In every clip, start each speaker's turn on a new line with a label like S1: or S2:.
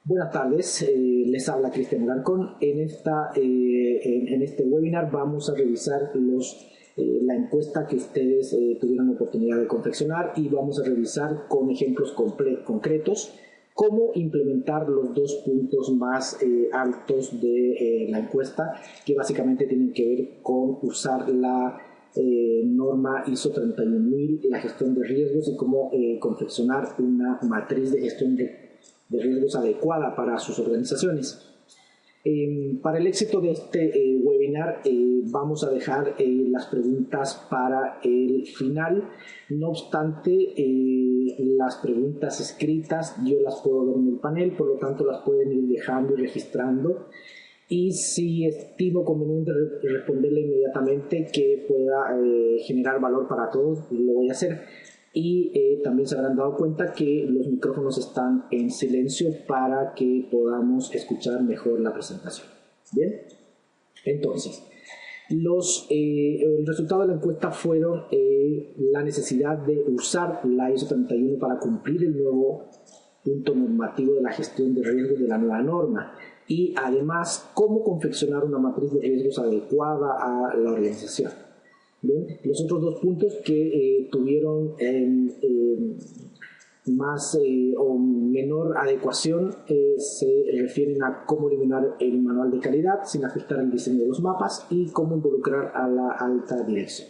S1: Buenas tardes, les habla Cristian Alarcón. En este webinar vamos a revisar la encuesta que ustedes tuvieron la oportunidad de confeccionar y vamos a revisar con ejemplos concretos cómo implementar los dos puntos más altos de la encuesta, que básicamente tienen que ver con usar la norma ISO 31000, la gestión de riesgos y cómo confeccionar una matriz de gestión de riesgos adecuada para sus organizaciones. Para el éxito de este webinar vamos a dejar las preguntas para el final. No obstante, las preguntas escritas yo las puedo ver en el panel, por lo tanto las pueden ir dejando y registrando. Y si estimo conveniente responderle inmediatamente que pueda generar valor para todos, lo voy a hacer. Y también se habrán dado cuenta que los micrófonos están en silencio para que podamos escuchar mejor la presentación. Bien, entonces el resultado de la encuesta fueron la necesidad de usar la ISO 31 para cumplir el nuevo punto normativo de la gestión de riesgos de la nueva norma y además cómo confeccionar una matriz de riesgos adecuada a la organización. Bien, los otros dos puntos que tuvieron más o menor adecuación se refieren a cómo eliminar el manual de calidad sin afectar el diseño de los mapas y cómo involucrar a la alta dirección.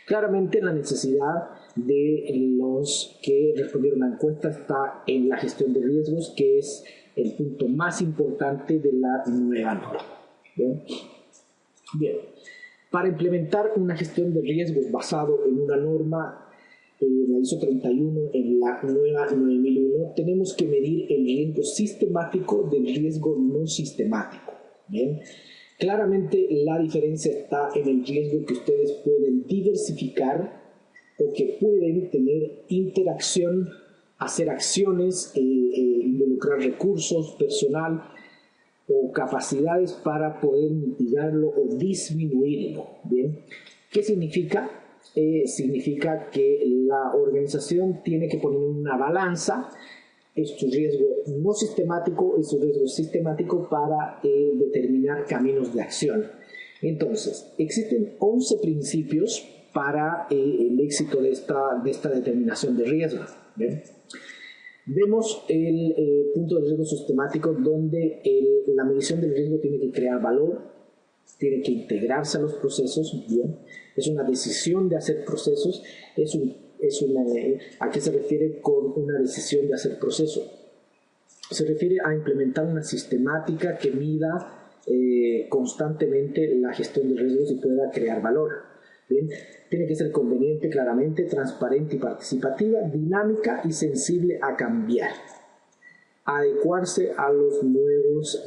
S1: Claramente la necesidad de los que respondieron a la encuesta está en la gestión de riesgos, que es el punto más importante de la nueva norma. Bien. Para implementar una gestión de riesgos basado en una norma, la ISO 31, en la nueva 9001, tenemos que medir el riesgo sistemático del riesgo no sistemático. ¿Bien? Claramente la diferencia está en el riesgo que ustedes pueden diversificar o que pueden tener interacción, hacer acciones, involucrar recursos, personal o capacidades para poder mitigarlo o disminuirlo. ¿Bien? ¿Qué significa? Significa que la organización tiene que poner en una balanza su riesgo no sistemático y su riesgo sistemático para determinar caminos de acción. Entonces, existen 11 principios para el éxito de esta determinación de riesgo. ¿Bien? Vemos el punto de riesgo sistemático donde la medición del riesgo tiene que crear valor, tiene que integrarse a los procesos. Bien, es una decisión de hacer procesos. ¿A qué se refiere con una decisión de hacer proceso? Se refiere a implementar una sistemática que mida constantemente la gestión de riesgos y pueda crear valor. Bien, tiene que ser conveniente, claramente, transparente y participativa, dinámica y sensible a cambiar, adecuarse a los nuevos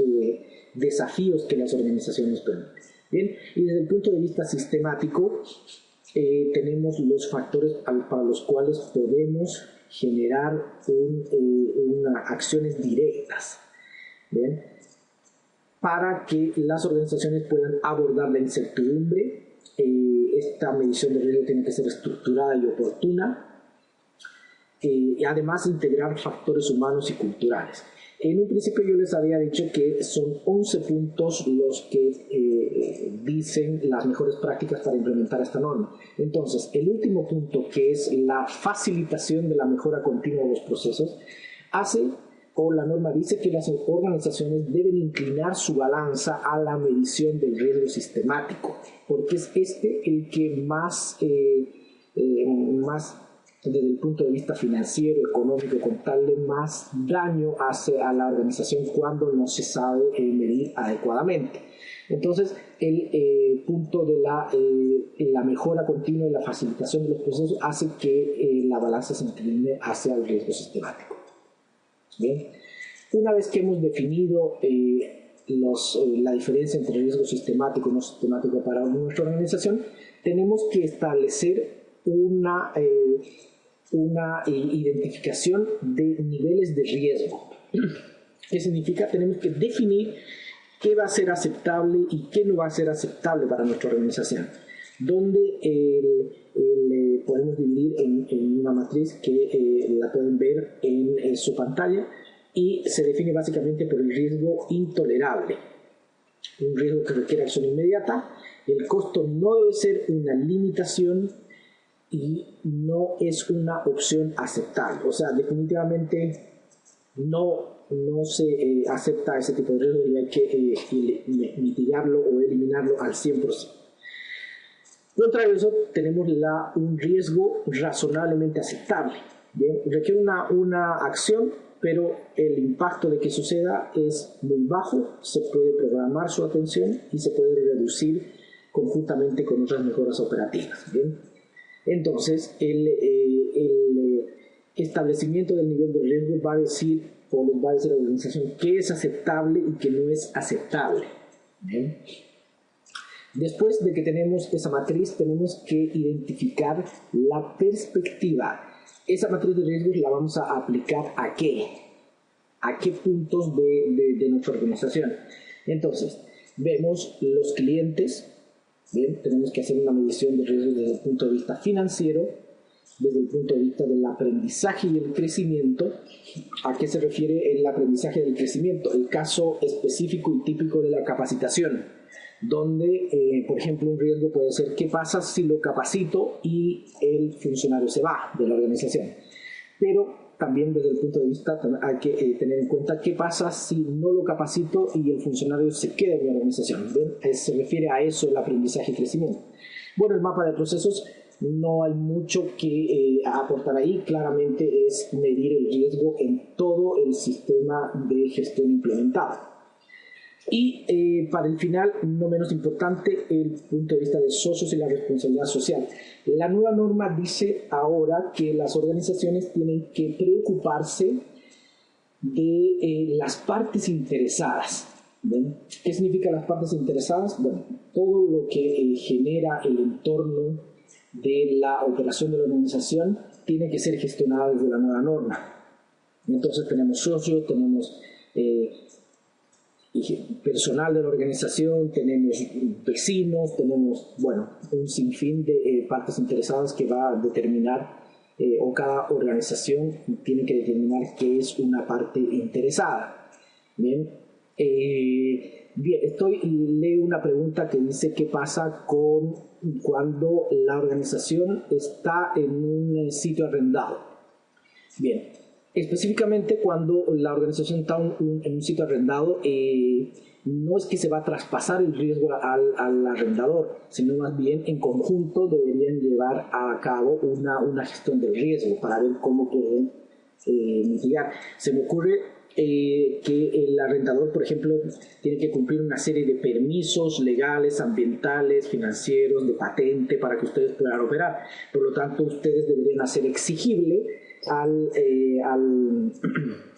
S1: desafíos que las organizaciones permiten. Bien, y desde el punto de vista sistemático, tenemos los factores para los cuales podemos generar acciones directas. Bien, para que las organizaciones puedan abordar la incertidumbre. Esta medición de riesgo tiene que ser estructurada y oportuna y además integrar factores humanos y culturales. En un principio yo les había dicho que son 11 puntos los que dicen las mejores prácticas para implementar esta norma. Entonces, el último punto, que es la facilitación de la mejora continua de los procesos, la norma dice que las organizaciones deben inclinar su balanza a la medición del riesgo sistemático, porque es el que más desde el punto de vista financiero, económico, contable, más daño hace a la organización cuando no se sabe medir adecuadamente. Entonces, el punto de la mejora continua y la facilitación de los procesos hace que la balanza se incline hacia el riesgo sistemático. Bien. Una vez que hemos definido la diferencia entre riesgo sistemático y no sistemático para nuestra organización, tenemos que establecer una identificación de niveles de riesgo. ¿Qué significa? Tenemos que definir qué va a ser aceptable y qué no va a ser aceptable para nuestra organización, donde podemos dividir en una matriz que la pueden ver en su pantalla. y se define básicamente por el riesgo intolerable, un riesgo que requiere acción inmediata. El costo no debe ser una limitación y no es una opción aceptable. O sea, definitivamente no se acepta ese tipo de riesgo y hay que mitigarlo o eliminarlo al 100%. Contra eso tenemos un riesgo razonablemente aceptable. Bien, requiere una acción, pero el impacto de que suceda es muy bajo, se puede programar su atención y se puede reducir conjuntamente con otras mejoras operativas. Bien, entonces el establecimiento del nivel de riesgo va a decir o les va a decir a la organización qué es aceptable y qué no es aceptable. Bien. Después de que tenemos esa matriz, tenemos que identificar la perspectiva. Esa matriz de riesgos la vamos a aplicar ¿a qué? ¿A qué puntos de nuestra organización? Entonces, vemos los clientes. Bien, tenemos que hacer una medición de riesgos desde el punto de vista financiero, desde el punto de vista del aprendizaje y el crecimiento. ¿A qué se refiere el aprendizaje y el crecimiento? El caso específico y típico de la capacitación, donde, por ejemplo, un riesgo puede ser ¿qué pasa si lo capacito y el funcionario se va de la organización? Pero también desde el punto de vista hay que tener en cuenta qué pasa si no lo capacito y el funcionario se queda en la organización. ¿Ven? Se refiere a eso el aprendizaje y crecimiento. Bueno, el mapa de procesos no hay mucho que aportar ahí. Claramente es medir el riesgo en todo el sistema de gestión implementado. Y para el final, no menos importante, el punto de vista de socios y la responsabilidad social. La nueva norma dice ahora que las organizaciones tienen que preocuparse de las partes interesadas. ¿Ven? ¿Qué significa las partes interesadas? Bueno, todo lo que genera el entorno de la operación de la organización tiene que ser gestionado desde la nueva norma. Entonces tenemos socios, tenemos personal de la organización, tenemos vecinos, tenemos, bueno, un sinfín de partes interesadas que va a determinar, o cada organización tiene que determinar qué es una parte interesada. Bien, leo una pregunta que dice qué pasa cuando la organización está en un sitio arrendado. Bien, específicamente cuando la organización está en un sitio arrendado, no es que se va a traspasar el riesgo al arrendador, sino más bien en conjunto deberían llevar a cabo una gestión del riesgo para ver cómo pueden mitigar. Se me ocurre que el arrendador, por ejemplo, tiene que cumplir una serie de permisos legales, ambientales, financieros, de patente para que ustedes puedan operar. Por lo tanto, ustedes deberían hacer exigible al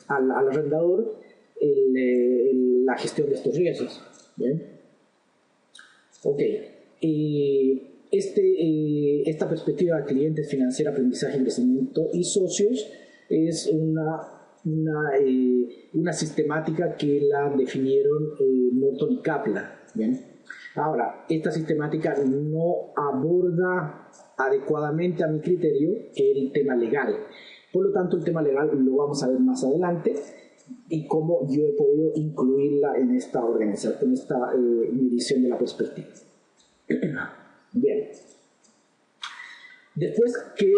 S1: arrendador la gestión de estos riesgos. ¿Bien? Ok. Esta perspectiva de clientes, financiera, aprendizaje, crecimiento y socios es una sistemática que la definieron Norton y Kaplan. ¿Bien? Ahora, esta sistemática no aborda adecuadamente, a mi criterio, el tema legal. Por lo tanto, el tema legal lo vamos a ver más adelante y cómo yo he podido incluirla en esta organización, en esta medición de la perspectiva. Bien. Después que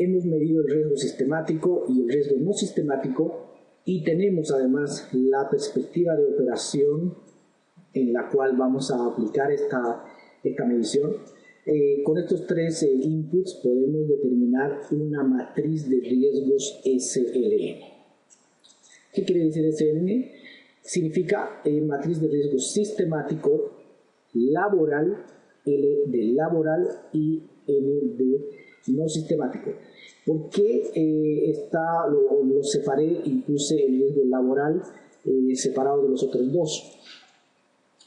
S1: hemos medido el riesgo sistemático y el riesgo no sistemático y tenemos además la perspectiva de operación en la cual vamos a aplicar esta medición, con estos tres inputs podemos determinar una matriz de riesgos SLN. ¿Qué quiere decir SLN? Significa matriz de riesgo sistemático, laboral, L de laboral y N de no sistemático. ¿Por qué lo separé y puse el riesgo laboral separado de los otros dos?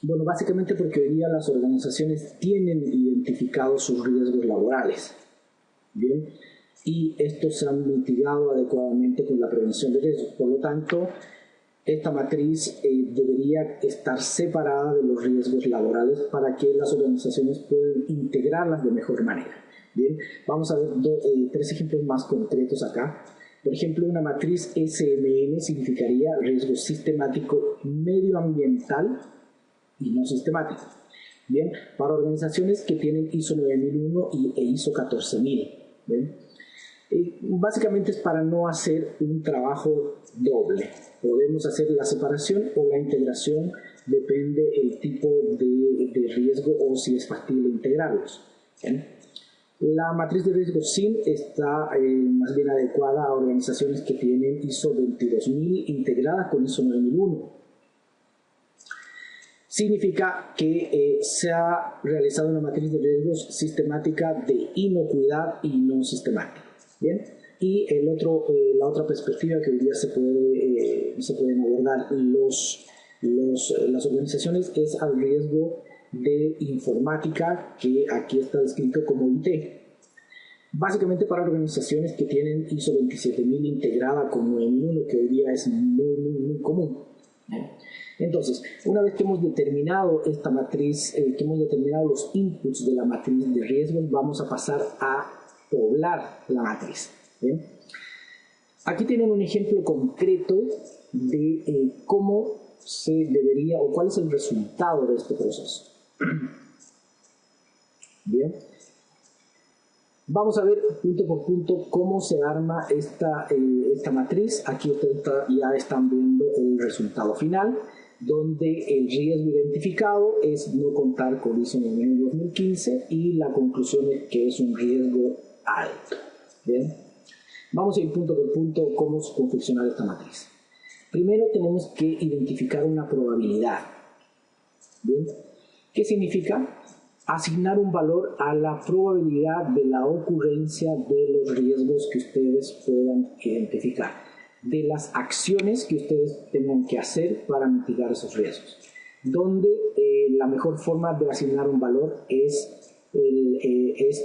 S1: Bueno, básicamente porque hoy día las organizaciones tienen identificados sus riesgos laborales. Bien, y estos se han mitigado adecuadamente con la prevención de riesgos. Por lo tanto, esta matriz debería estar separada de los riesgos laborales para que las organizaciones puedan integrarlas de mejor manera. Bien, vamos a ver tres ejemplos más concretos acá. Por ejemplo, una matriz SMN significaría riesgo sistemático medioambiental y no sistemático. Bien, para organizaciones que tienen ISO 9001 e ISO 14000. ¿Bien? Básicamente es para no hacer un trabajo doble. Podemos hacer la separación o la integración, depende el tipo de riesgo o si es factible integrarlos. ¿Bien? La matriz de riesgo SIM está más bien adecuada a organizaciones que tienen ISO 22000 integrada con ISO 9001. Significa que se ha realizado una matriz de riesgos sistemática de inocuidad y no sistemática. Bien, y la otra perspectiva que hoy día se pueden abordar las organizaciones es al riesgo de informática, que aquí está descrito como IT. Básicamente para organizaciones que tienen ISO 27000 integrada con 9001, que hoy día es muy común. Entonces, una vez que hemos determinado esta matriz, que hemos determinado los inputs de la matriz de riesgos, vamos a pasar a poblar la matriz. ¿Bien? Aquí tienen un ejemplo concreto de cómo se debería o cuál es el resultado de este proceso. Bien. Vamos a ver punto por punto cómo se arma esta matriz. Aquí ustedes ya están viendo el resultado final, donde el riesgo identificado es no contar con ISO 2015 y la conclusión es que es un riesgo alto. Bien, vamos a ir punto por punto cómo confeccionar esta matriz. Primero tenemos que identificar una probabilidad. Bien, ¿qué significa? Asignar un valor a la probabilidad de la ocurrencia de los riesgos que ustedes puedan identificar, de las acciones que ustedes tengan que hacer para mitigar esos riesgos, donde la mejor forma de asignar un valor es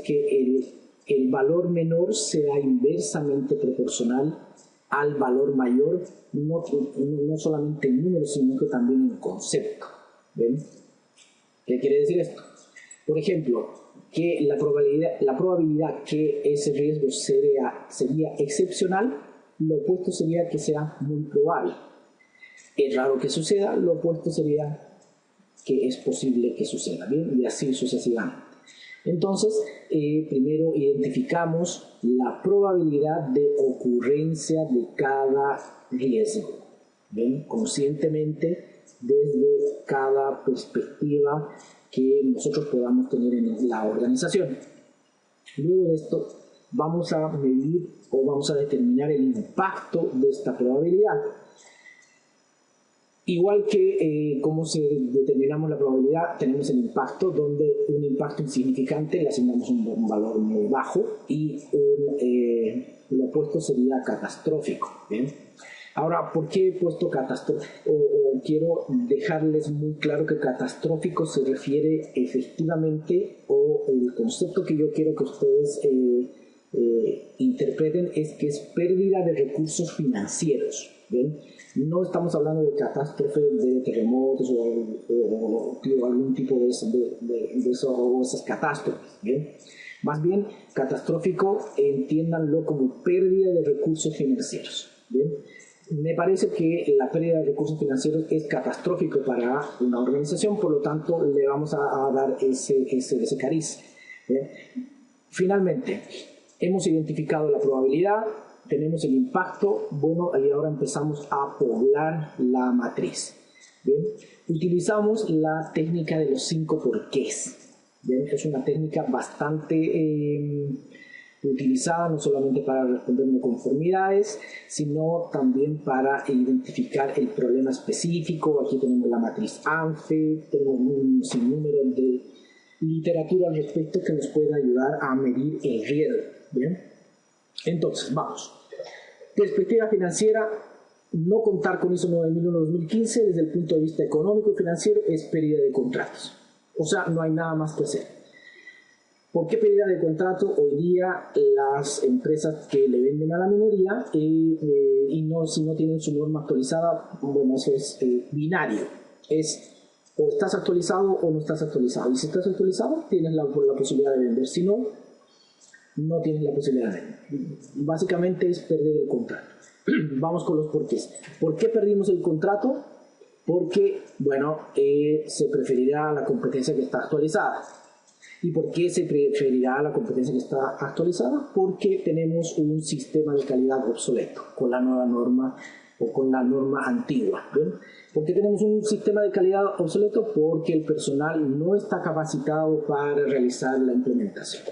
S1: que el valor menor sea inversamente proporcional al valor mayor, no solamente en números, sino que también en concepto. ¿Ven? ¿Qué quiere decir esto? Por ejemplo, que la probabilidad que ese riesgo sería excepcional, lo opuesto sería que sea muy probable. Es raro que suceda, lo opuesto sería que es posible que suceda, ¿bien? Y así sucesivamente. Entonces, primero identificamos la probabilidad de ocurrencia de cada riesgo, ¿bien? Conscientemente desde cada perspectiva que nosotros podamos tener en la organización. Luego de esto, vamos a medir o vamos a determinar el impacto de esta probabilidad. Igual que cómo determinamos la probabilidad, tenemos el impacto, donde un impacto insignificante le asignamos un valor muy bajo y lo opuesto sería catastrófico. ¿Bien? Ahora, ¿por qué he puesto catastrófico? Quiero dejarles muy claro que catastrófico se refiere efectivamente, o el concepto que yo quiero que ustedes interpreten es que es pérdida de recursos financieros. ¿Bien? No estamos hablando de catástrofes de terremotos o algún tipo de esas catástrofes. ¿Bien? Más bien, catastrófico, entiéndanlo como pérdida de recursos financieros. ¿Bien? Me parece que la pérdida de recursos financieros es catastrófico para una organización, por lo tanto le vamos a dar ese cariz. ¿Bien? Finalmente, hemos identificado la probabilidad, tenemos el impacto, bueno, y ahora empezamos a poblar la matriz. ¿Bien? Utilizamos la técnica de los 5 porqués. ¿Bien? Es una técnica bastante utilizada no solamente para responder no conformidades, sino también para identificar el problema específico. Aquí tenemos la matriz ANFE, tenemos un sinnúmero de literatura al respecto que nos puede ayudar a medir el riesgo. ¿Bien? Entonces, vamos. Perspectiva financiera, no contar con ISO 9001-2015 desde el punto de vista económico y financiero es pérdida de contratos. O sea, no hay nada más que hacer. ¿Por qué pérdida de contrato? Hoy día las empresas que le venden a la minería si no tienen su norma actualizada, bueno, eso es binario. Es o estás actualizado o no estás actualizado. Y si estás actualizado, tienes la posibilidad de vender. Si no, no tienes la posibilidad de daño. Básicamente es perder el contrato. Vamos con los porqués. ¿Por qué perdimos el contrato? Porque, bueno, se preferirá la competencia que está actualizada. ¿Y por qué se preferirá la competencia que está actualizada? Porque tenemos un sistema de calidad obsoleto con la nueva norma o con la norma antigua. ¿Ven? ¿Por qué tenemos un sistema de calidad obsoleto? Porque el personal no está capacitado para realizar la implementación.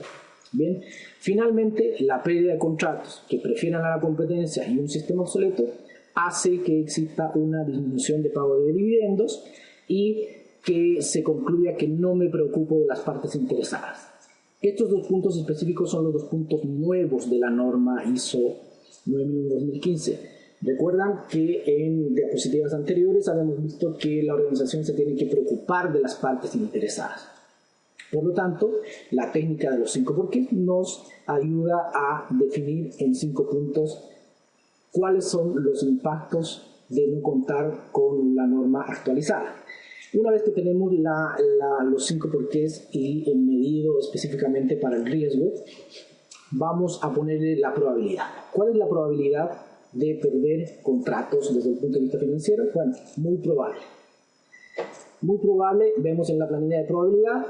S1: Bien, finalmente la pérdida de contratos que prefieran a la competencia y un sistema obsoleto hace que exista una disminución de pago de dividendos y que se concluya que no me preocupo de las partes interesadas. Estos dos puntos específicos son los dos puntos nuevos de la norma ISO 9001-2015. Recuerdan que en diapositivas anteriores habíamos visto que la organización se tiene que preocupar de las partes interesadas. Por lo tanto, la técnica de los 5 porqués nos ayuda a definir en 5 puntos cuáles son los impactos de no contar con la norma actualizada. Una vez que tenemos los 5 porqués y medido específicamente para el riesgo, vamos a ponerle la probabilidad. ¿Cuál es la probabilidad de perder contratos desde el punto de vista financiero? Bueno, muy probable. Muy probable, vemos en la planilla de probabilidad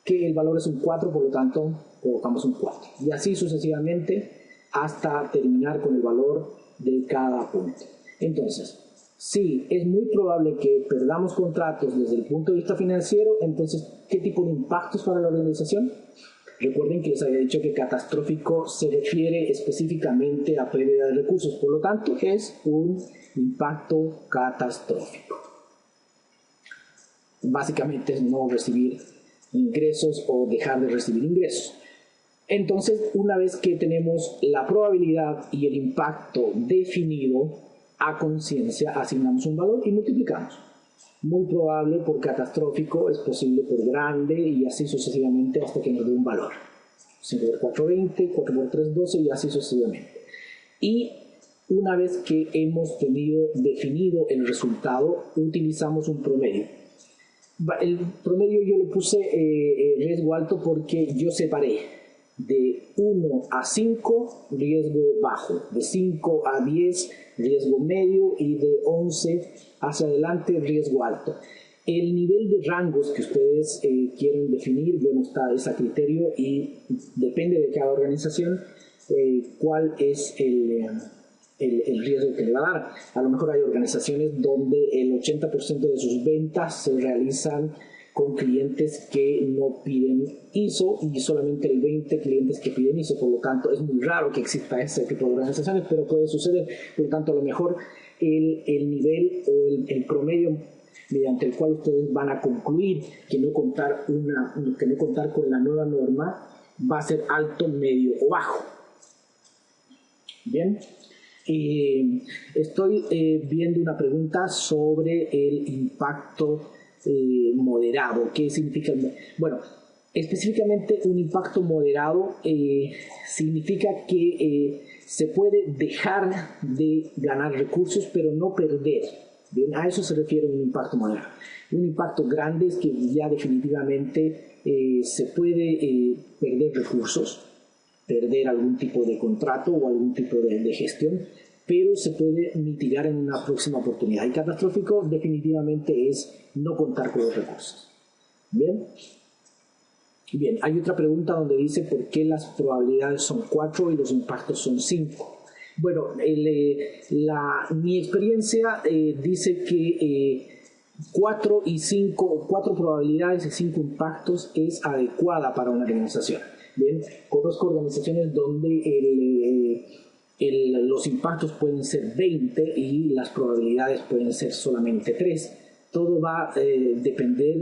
S1: que el valor es un 4, por lo tanto colocamos un 4. Y así sucesivamente hasta terminar con el valor de cada punto. Entonces, si es muy probable que perdamos contratos desde el punto de vista financiero, entonces, ¿qué tipo de impactos para la organización? Recuerden que les había dicho que catastrófico se refiere específicamente a pérdida de recursos, por lo tanto es un impacto catastrófico. Básicamente es no recibir ingresos o dejar de recibir ingresos. Entonces, una vez que tenemos la probabilidad y el impacto definido a conciencia, asignamos un valor y multiplicamos. Muy probable por catastrófico, es posible por grande y así sucesivamente hasta que nos dé un valor. 5 por 4, 20, 4 por 3, 12 y así sucesivamente. Y una vez que hemos definido el resultado, utilizamos un promedio. El promedio yo le puse riesgo alto porque yo separé de 1 a 5 riesgo bajo, de 5 a 10 riesgo medio y de 11 hacia adelante riesgo alto. El nivel de rangos que ustedes quieren definir, bueno, es a criterio y depende de cada organización cuál es el riesgo que le va a dar. A lo mejor hay organizaciones donde el 80% de sus ventas se realizan con clientes que no piden ISO y solamente el 20 clientes que piden ISO. Por lo tanto, es muy raro que exista ese tipo de organizaciones, pero puede suceder. Por lo tanto, a lo mejor el nivel o el promedio mediante el cual ustedes van a concluir que no contar con la nueva norma va a ser alto, medio o bajo. Bien. Estoy viendo una pregunta sobre el impacto moderado. ¿Qué significa? Bueno, específicamente un impacto moderado significa que se puede dejar de ganar recursos pero no perder. Bien, a eso se refiere un impacto moderado. Un impacto grande es que ya definitivamente se puede perder recursos, perder algún tipo de contrato o algún tipo de gestión, pero se puede mitigar en una próxima oportunidad. Y catastrófico definitivamente es no contar con los recursos. Bien, hay otra pregunta donde dice por qué las probabilidades son 4 y los impactos son 5. Bueno, mi experiencia dice que 4 probabilidades y 5 impactos es adecuada para una organización. Bien, conozco organizaciones donde los impactos pueden ser 20 y las probabilidades pueden ser solamente 3. Todo va a depender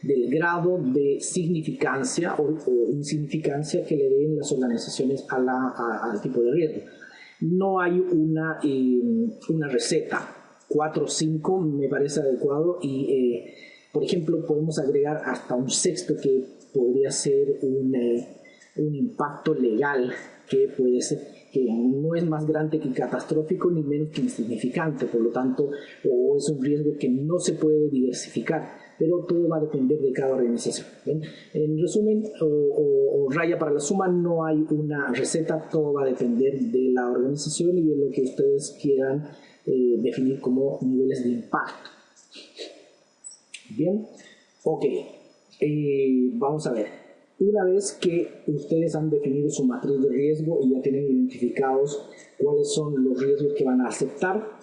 S1: del grado de significancia o insignificancia que le den las organizaciones al tipo de riesgo. No hay una receta. 4 o 5 me parece adecuado y, por ejemplo, podemos agregar hasta un sexto que podría ser un impacto legal que puede ser que no es más grande que catastrófico ni menos que insignificante, por lo tanto, o es un riesgo que no se puede diversificar. pero todo va a depender de cada organización. ¿Bien? En resumen, o raya para la suma, no hay una receta, todo va a depender de la organización y de lo que ustedes quieran definir como niveles de impacto. Bien, ok, vamos a ver. Una vez que ustedes han definido su matriz de riesgo y ya tienen identificados cuáles son los riesgos que van a aceptar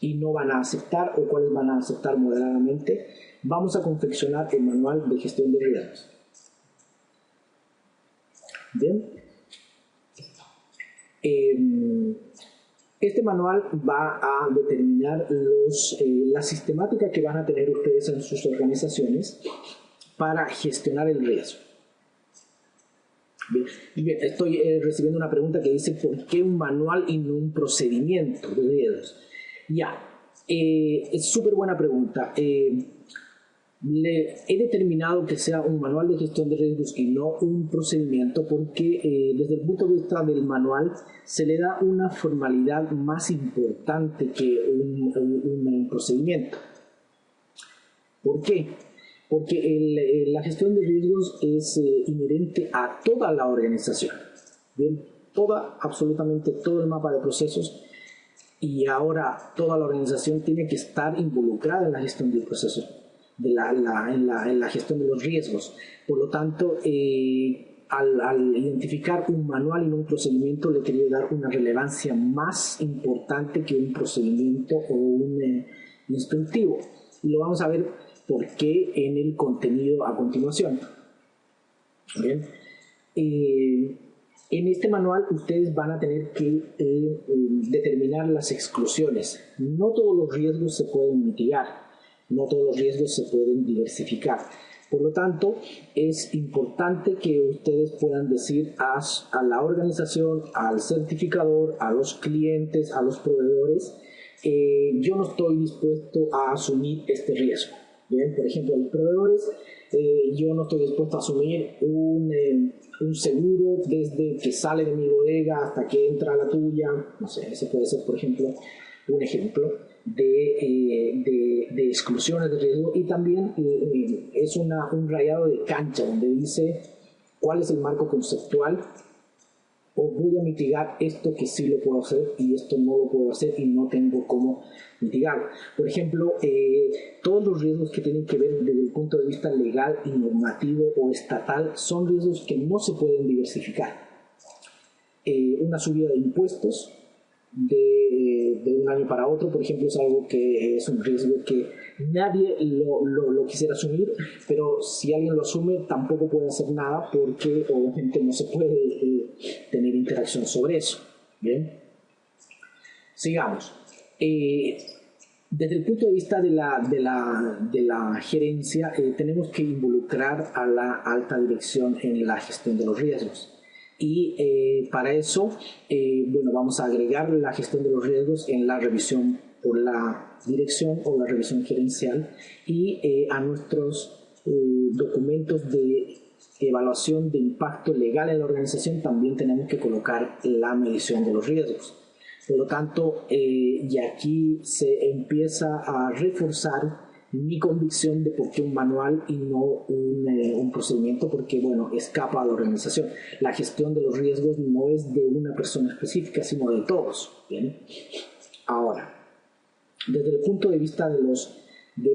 S1: y no van a aceptar, o cuáles van a aceptar moderadamente, vamos a confeccionar el manual de gestión de riesgos. Bien. Este manual va a determinar la sistemática que van a tener ustedes en sus organizaciones para gestionar el riesgo. Bien, estoy recibiendo una pregunta que dice ¿por qué un manual y no un procedimiento de riesgos? Ya, es súper buena pregunta. He determinado que sea un manual de gestión de riesgos y no un procedimiento porque desde el punto de vista del manual se le da una formalidad más importante que un procedimiento. ¿Por qué? Porque la gestión de riesgos es inherente a toda la organización. Bien, absolutamente todo el mapa de procesos, y ahora toda la organización tiene que estar involucrada en la gestión del proceso, en la gestión de los riesgos. Por lo tanto, al identificar un manual y no un procedimiento, le quería dar una relevancia más importante que un procedimiento o un instructivo. Y lo vamos a ver por qué en el contenido a continuación. Bien. En este manual ustedes van a tener que determinar las exclusiones. No todos los riesgos se pueden mitigar, no todos los riesgos se pueden diversificar. Por lo tanto, es importante que ustedes puedan decir a la organización, al certificador, a los clientes, a los proveedores, yo no estoy dispuesto a asumir este riesgo. Bien, por ejemplo, a los proveedores, yo no estoy dispuesto a asumir un seguro desde que sale de mi bodega hasta que entra a la tuya. No sé, ese puede ser, por ejemplo, un ejemplo de exclusiones de riesgo. Y también es un rayado de cancha donde dice cuál es el marco conceptual, o voy a mitigar esto que sí lo puedo hacer y esto no lo puedo hacer y no tengo cómo mitigarlo. Por ejemplo, todos los riesgos que tienen que ver desde el punto de vista legal y normativo o estatal son riesgos que no se pueden diversificar. Una subida de impuestos de un año para otro, por ejemplo, es algo que es un riesgo que nadie lo quisiera asumir, pero si alguien lo asume tampoco puede hacer nada porque obviamente no se puede tener interacción sobre eso. Bien, sigamos. Desde el punto de vista de la gerencia, tenemos que involucrar a la alta dirección en la gestión de los riesgos. Y para eso, bueno, vamos a agregar la gestión de los riesgos en la revisión por la dirección o la revisión gerencial, y a nuestros documentos de evaluación de impacto legal en la organización también tenemos que colocar la medición de los riesgos. Por lo tanto, y aquí se empieza a reforzar mi convicción de por qué un manual y no un procedimiento, porque bueno, escapa a la organización. La gestión de los riesgos no es de una persona específica, sino de todos. ¿Bien? Ahora, desde el punto de vista de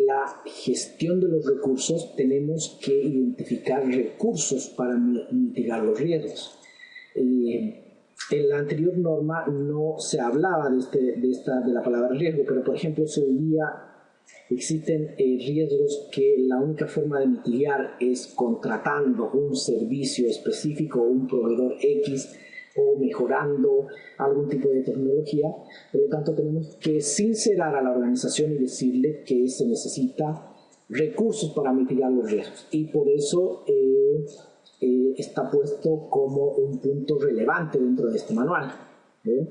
S1: la gestión de los recursos, tenemos que identificar recursos para mitigar los riesgos. En la anterior norma no se hablaba de la palabra riesgo, pero por ejemplo hoy día existen riesgos que la única forma de mitigar es contratando un servicio específico, un proveedor X, o mejorando algún tipo de tecnología. Por lo tanto, tenemos que sincerar a la organización y decirle que se necesita recursos para mitigar los riesgos. Y por eso está puesto como un punto relevante dentro de este manual. Bien,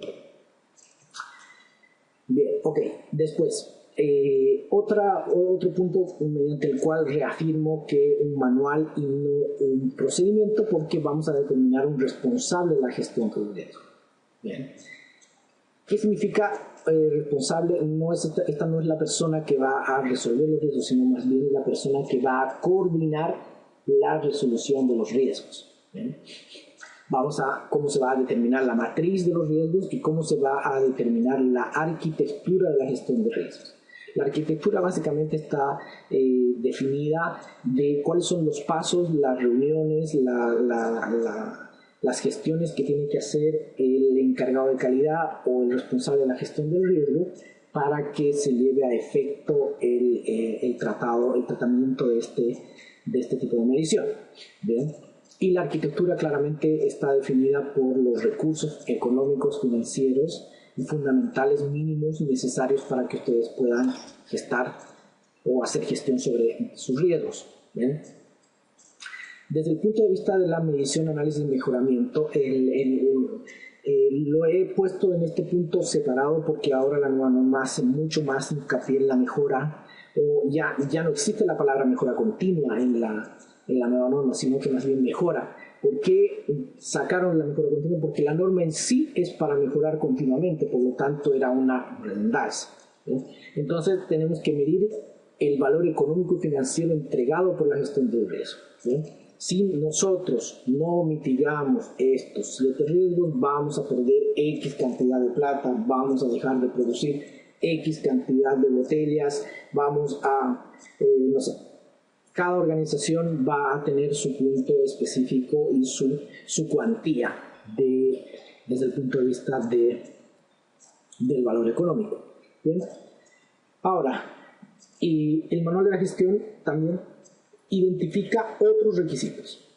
S1: ok. Después, otro punto mediante el cual reafirmo que un manual y no un procedimiento, porque vamos a determinar un responsable de la gestión del riesgo. Bien. ¿Qué significa responsable no es esta no es la persona que va a resolver los riesgos, sino más bien la persona que va a coordinar la resolución de los riesgos. ¿Bien? Vamos a cómo se va a determinar la matriz de los riesgos y cómo se va a determinar la arquitectura de la gestión de riesgos. La arquitectura básicamente está definida de cuáles son los pasos, las reuniones, las gestiones que tiene que hacer el encargado de calidad o el responsable de la gestión del riesgo para que se lleve a efecto el tratamiento de este tipo de medición. ¿Bien? Y la arquitectura claramente está definida por los recursos económicos, financieros y fundamentales mínimos necesarios para que ustedes puedan gestar o hacer gestión sobre sus riesgos. ¿Bien? Desde el punto de vista de la medición, análisis y mejoramiento, lo he puesto en este punto separado porque ahora la nueva norma hace mucho más hincapié en la mejora, o ya no existe la palabra mejora continua en la nueva norma, sino que más bien mejora. ¿Por qué sacaron la mejora continua? Porque la norma en sí es para mejorar continuamente, por lo tanto era una redundancia. Entonces tenemos que medir el valor económico y financiero entregado por la gestión del riesgo. Si nosotros no mitigamos estos 7 riesgos, vamos a perder X cantidad de plata, vamos a dejar de producir X cantidad de botellas, vamos a, no sé, cada organización va a tener su punto específico y su cuantía desde el punto de vista del valor económico. ¿Bien? Ahora, y el manual de la gestión también identifica otros requisitos.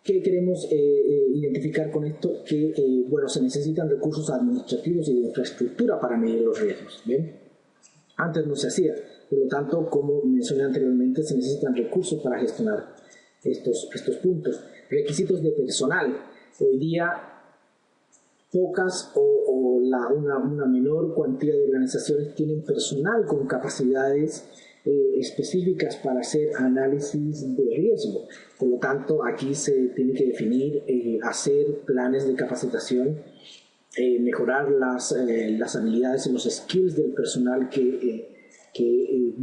S1: ¿Qué queremos identificar con esto? Que bueno, se necesitan recursos administrativos y de infraestructura para medir los riesgos. ¿Bien? Antes no se hacía. Por lo tanto, como mencioné anteriormente, se necesitan recursos para gestionar estos puntos. Requisitos de personal. Hoy día, pocas una menor cantidad de organizaciones tienen personal con capacidades específicas para hacer análisis de riesgo. Por lo tanto, aquí se tiene que definir, hacer planes de capacitación, mejorar las habilidades y los skills del personal que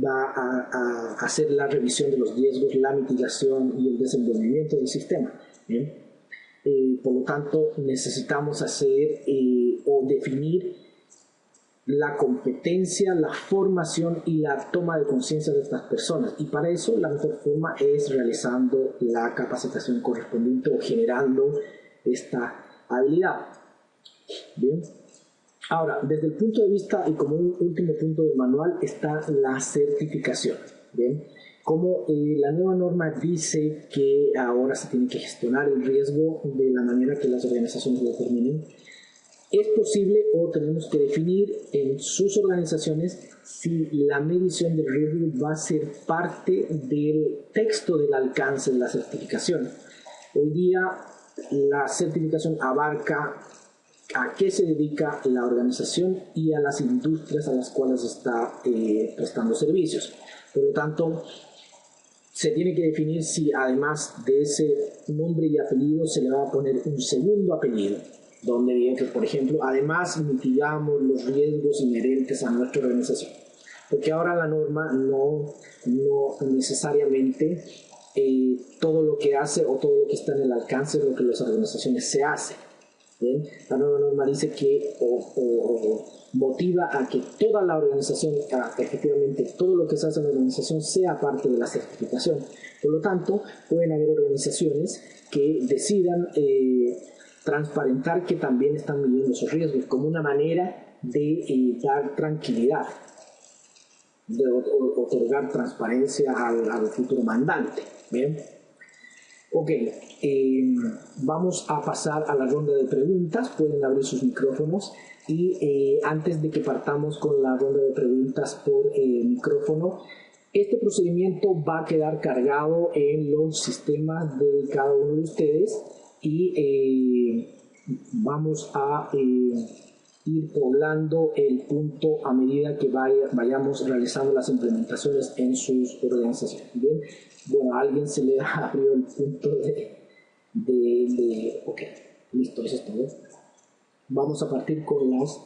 S1: va a hacer la revisión de los riesgos, la mitigación y el desenvolvimiento del sistema. ¿Bien? Por lo tanto, necesitamos hacer o definir la competencia, la formación y la toma de conciencia de estas personas. Y para eso la mejor forma es realizando la capacitación correspondiente o generando esta habilidad. Bien. Ahora, desde el punto de vista y como un último punto del manual está la certificación. Bien. Como la nueva norma dice que ahora se tiene que gestionar el riesgo de la manera que las organizaciones lo determinen, es posible o tenemos que definir en sus organizaciones si la medición del riesgo va a ser parte del texto del alcance de la certificación. Hoy día la certificación abarca a qué se dedica la organización y a las industrias a las cuales está prestando servicios. Por lo tanto, se tiene que definir si además de ese nombre y apellido se le va a poner un segundo apellido, donde diga que, por ejemplo, además mitigamos los riesgos inherentes a nuestra organización. Porque ahora la norma no necesariamente todo lo que hace o todo lo que está en el alcance de lo que las organizaciones se hace. ¿Bien? La nueva norma dice que motiva a que toda la organización, efectivamente todo lo que se hace en la organización sea parte de la certificación. Por lo tanto, pueden haber organizaciones que decidan transparentar que también están midiendo esos riesgos como una manera de dar tranquilidad, de otorgar transparencia al futuro mandante. ¿Bien? Ok, vamos a pasar a la ronda de preguntas. Pueden abrir sus micrófonos y antes de que partamos con la ronda de preguntas por micrófono, este procedimiento va a quedar cargado en los sistemas de cada uno de ustedes y vamos a ir poblando el punto a medida que vayamos realizando las implementaciones en sus organizaciones. Bien, bueno, a alguien se le abrió el punto ok, listo, eso es todo. Vamos a partir con las